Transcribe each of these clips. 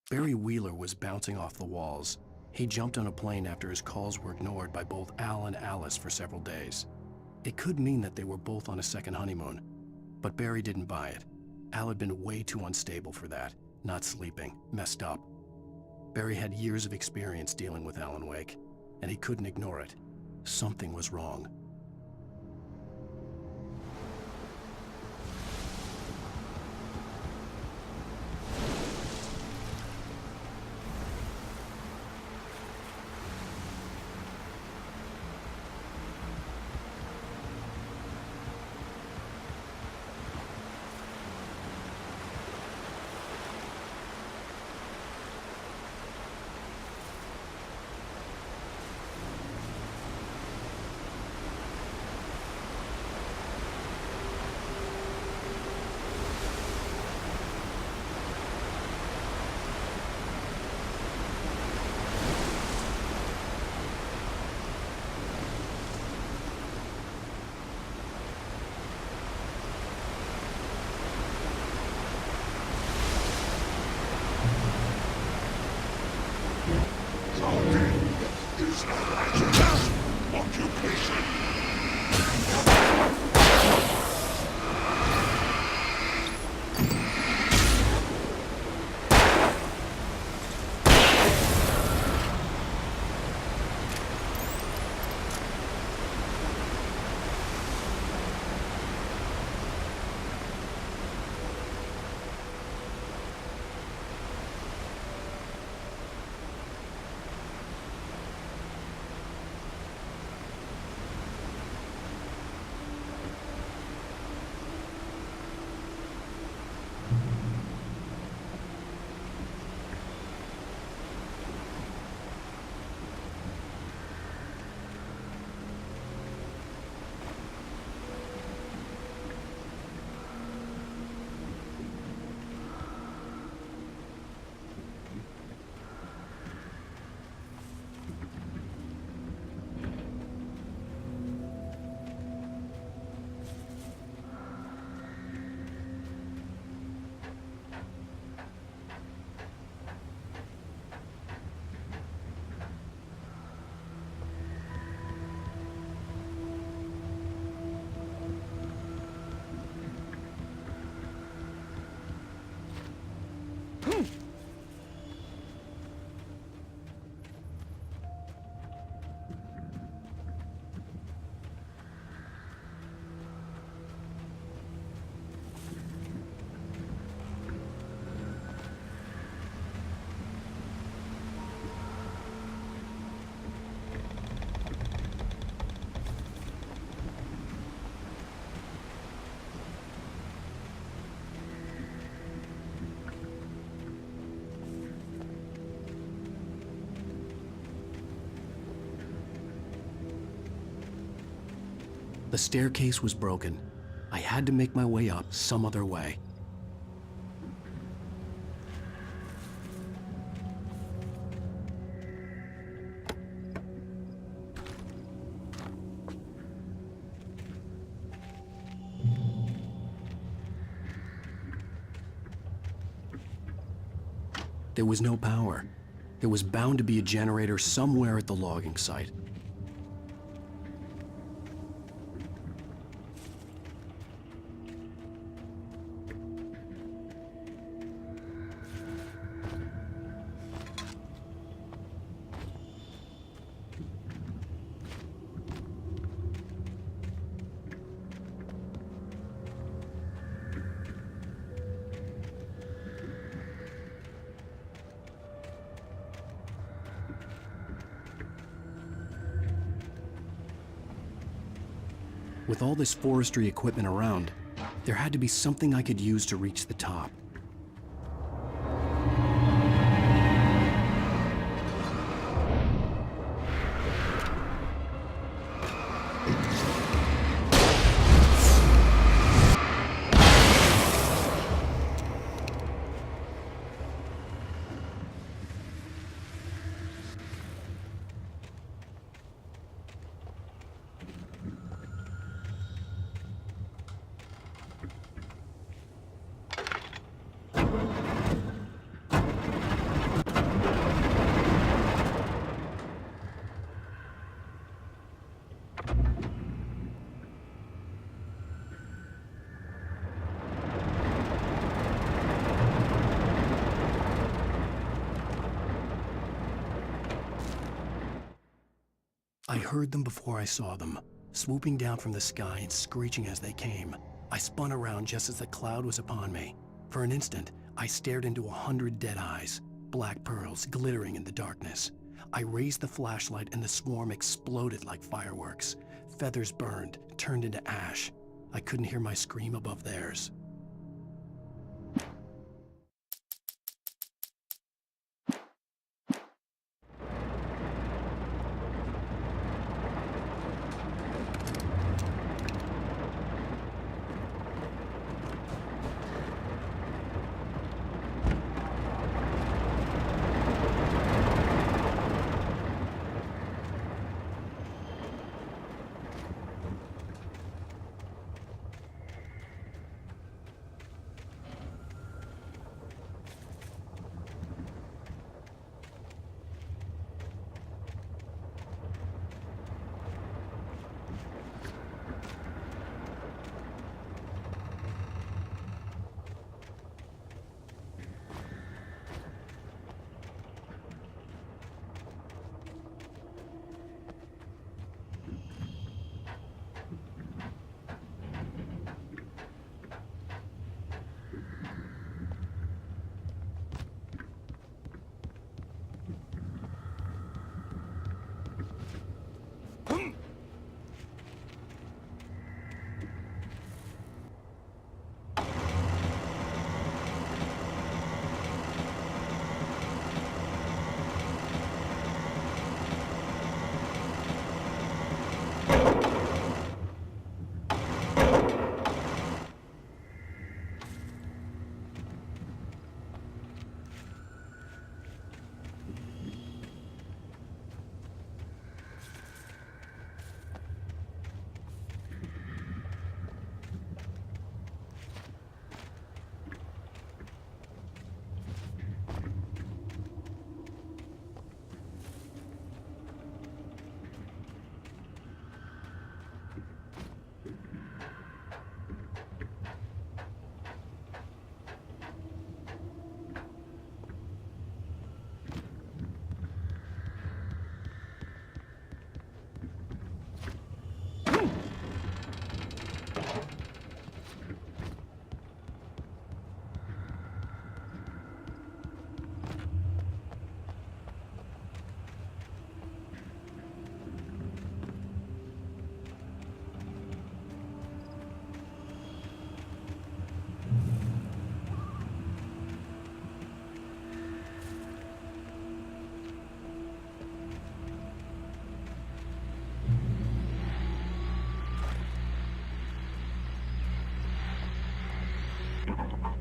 Barry Wheeler was bouncing off the walls. He jumped on a plane after his calls were ignored by both Al and Alice for several days. It could mean that they were both on a second honeymoon, but Barry didn't buy it. Al had been way too unstable for that, not sleeping, messed up. Barry had years of experience dealing with Alan Wake, and he couldn't ignore it. Something was wrong. The staircase was broken. I had to make my way up some other way. There was no power. There was bound to be a generator somewhere at the logging site. With all this forestry equipment around, there had to be something I could use to reach the top. I heard them before I saw them, swooping down from the sky and screeching as they came. I spun around just as the cloud was upon me. For an instant, I stared into 100 dead eyes, black pearls glittering in the darkness. I raised the flashlight and the swarm exploded like fireworks. Feathers burned, turned into ash. I couldn't hear my scream above theirs.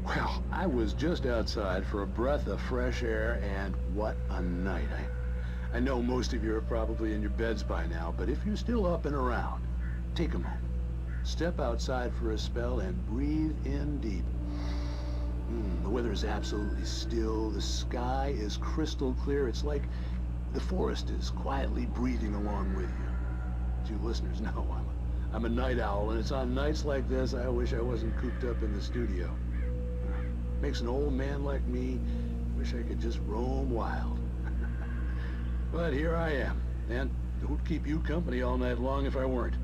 Well, I was just outside for a breath of fresh air, and what a night. I know most of you are probably in your beds by now, but if you're still up and around, take a moment. Step outside for a spell and breathe in deep. The weather is absolutely still. The sky is crystal clear. It's like the forest is quietly breathing along with you. As you listeners know, I'm a night owl, and it's on nights like this I wish I wasn't cooped up in the studio. Makes an old man like me wish I could just roam wild. But here I am, and it would keep you company all night long if I weren't.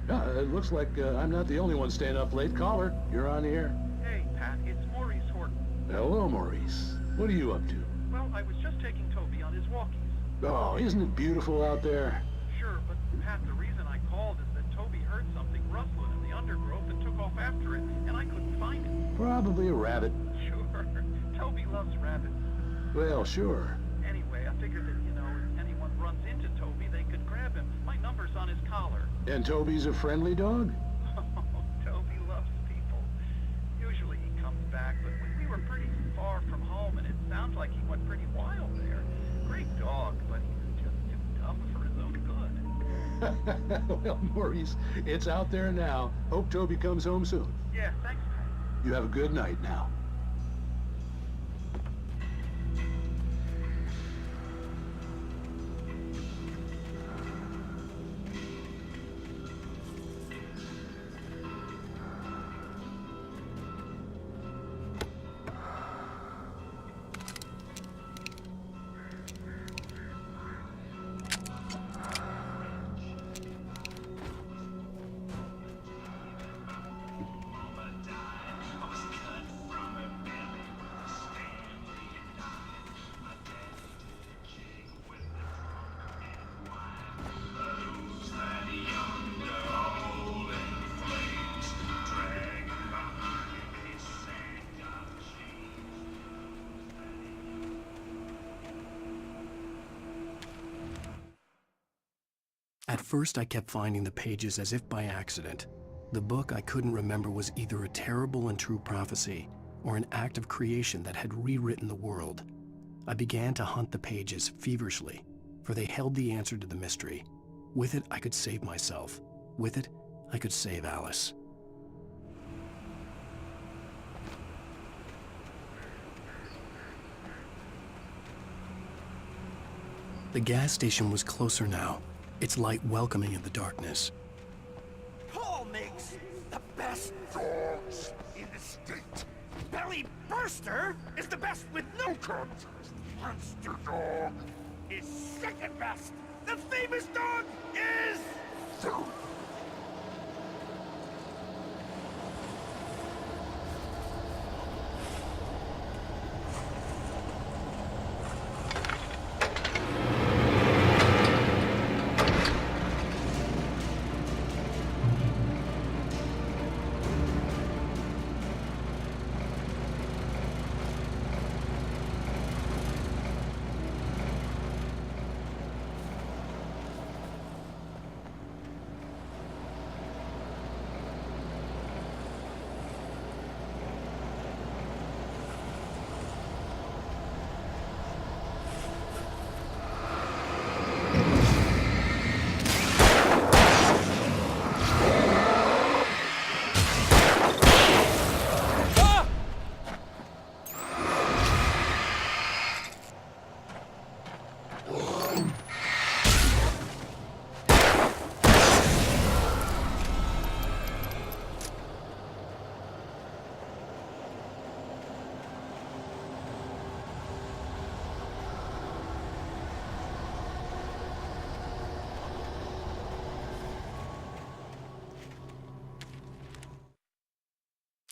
It looks like I'm not the only one staying up late. Caller, you're on the air. Hey, Pat, it's Maurice Horton. Hello, Maurice. What are you up to? Well, I was just taking Toby on his walkies. Oh, isn't it beautiful out there? Sure, but Pat, the reason I called is that Toby heard something rustling in the undergrowth and took off after it, and I couldn't find it. Probably a rabbit. Sure. Toby loves rabbits. Well, sure. Anyway, I figured that, if anyone runs into Toby, they could grab him. My number's on his collar. And Toby's a friendly dog? Toby loves people. Usually he comes back, but we were pretty far from home, and it sounds like he went pretty wild there. Great dog, but he's just too dumb for his own good. Well, Maurice, it's out there now. Hope Toby comes home soon. Yeah, thanks, Pat. You have a good night now. At first, I kept finding the pages as if by accident. The book I couldn't remember was either a terrible and true prophecy or an act of creation that had rewritten the world. I began to hunt the pages feverishly, for they held the answer to the mystery. With it, I could save myself. With it, I could save Alice. The gas station was closer now, its light welcoming in the darkness. Paul makes the best dogs in the state. Belly Burster is the best with no contest. Monster Dog is second best. The famous dog is third.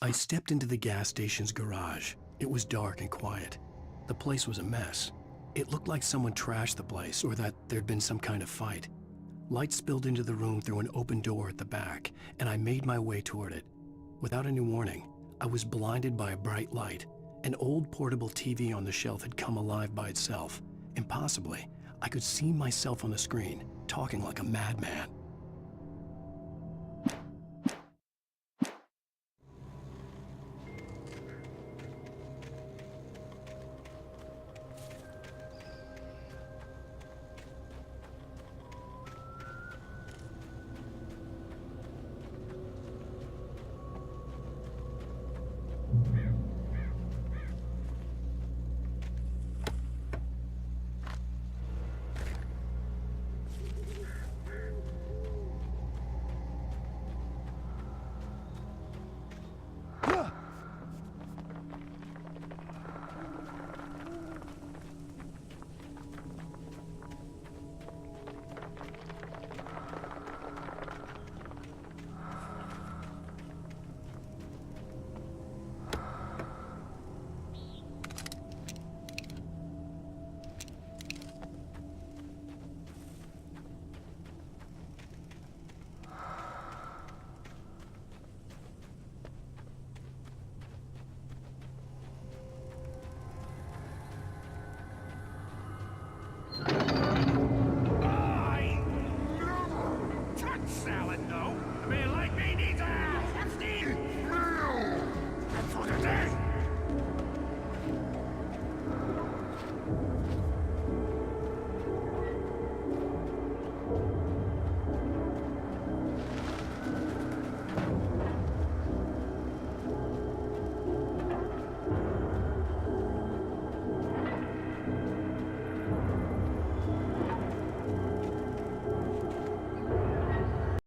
I stepped into the gas station's garage. It was dark and quiet. The place was a mess. It looked like someone trashed the place or that there'd been some kind of fight. Light spilled into the room through an open door at the back, and I made my way toward it. Without any warning, I was blinded by a bright light. An old portable TV on the shelf had come alive by itself. Impossibly, I could see myself on the screen, talking like a madman.